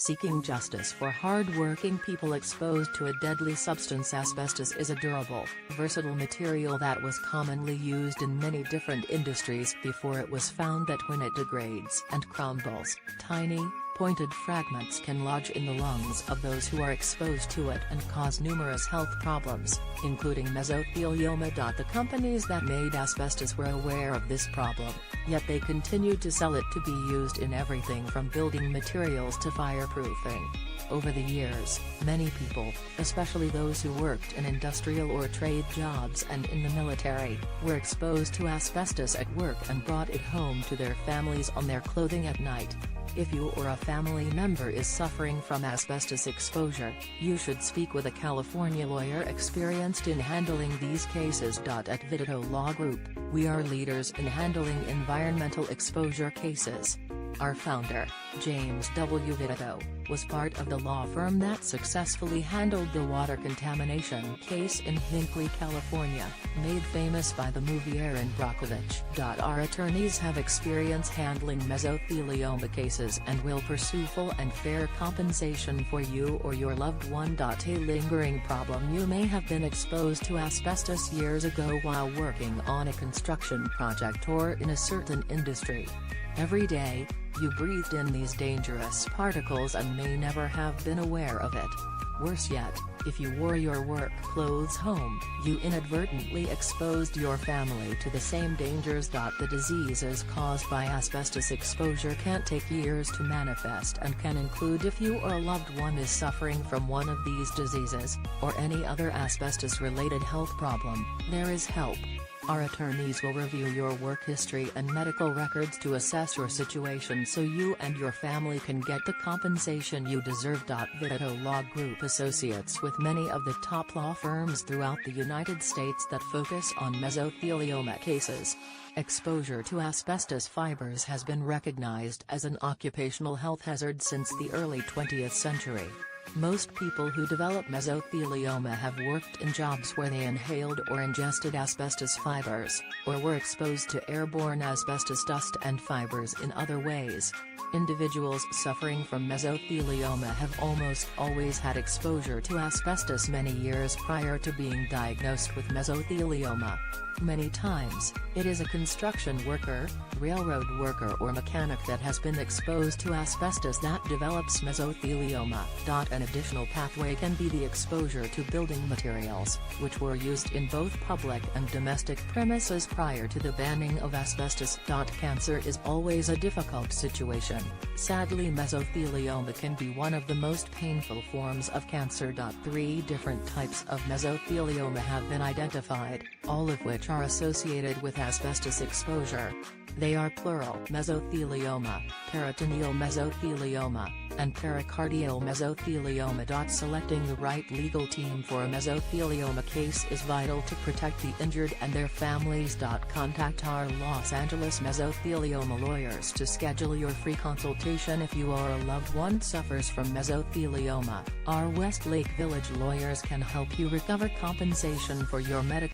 Seeking justice for hard-working people exposed to a deadly substance. Asbestos is a durable, versatile material that was commonly used in many different industries before it was found that when it degrades and crumbles, tiny, pointed fragments can lodge in the lungs of those who are exposed to it and cause numerous health problems, including mesothelioma. The companies that made asbestos were aware of this problem, yet they continued to sell it to be used in everything from building materials to fireproofing. Over the years, many people, especially those who worked in industrial or trade jobs and in the military, were exposed to asbestos at work and brought it home to their families on their clothing at night. If you or a family member is suffering from asbestos exposure, you should speak with a California lawyer experienced in handling these cases. At Vidito Law Group, we are leaders in handling environmental exposure cases. Our founder, James W. Vidito, was part of the law firm that successfully handled the water contamination case in Hinckley, California, made famous by the movie Erin Brockovich. Our attorneys have experience handling mesothelioma cases and will pursue full and fair compensation for you or your loved one. A lingering problem: you may have been exposed to asbestos years ago while working on a construction project or in a certain industry. Every day, you breathed in these dangerous particles and may never have been aware of it. Worse yet, if you wore your work clothes home, you inadvertently exposed your family to the same dangers. The diseases caused by asbestos exposure can take years to manifest and can include if you or a loved one is suffering from one of these diseases, or any other asbestos-related health problem. There is help. Our attorneys will review your work history and medical records to assess your situation so you and your family can get the compensation you deserve. Vidito Law Group associates with many of the top law firms throughout the United States that focus on mesothelioma cases. Exposure to asbestos fibers has been recognized as an occupational health hazard since the early 20th century. Most people who develop mesothelioma have worked in jobs where they inhaled or ingested asbestos fibers, or were exposed to airborne asbestos dust and fibers in other ways. Individuals suffering from mesothelioma have almost always had exposure to asbestos many years prior to being diagnosed with mesothelioma. Many times, it is a construction worker, railroad worker or mechanic that has been exposed to asbestos that develops mesothelioma. An additional pathway can be the exposure to building materials, which were used in both public and domestic premises prior to the banning of asbestos. Cancer is always a difficult situation. Sadly, mesothelioma can be one of the most painful forms of cancer. 3 different types of mesothelioma have been identified, all of which are associated with asbestos exposure. They are pleural mesothelioma, peritoneal mesothelioma, and pericardial mesothelioma. Selecting the right legal team for a mesothelioma case is vital to protect the injured and their families. Contact our Los Angeles mesothelioma lawyers to schedule your free consultation if you or a loved one suffers from mesothelioma. Our Westlake Village lawyers can help you recover compensation for your medical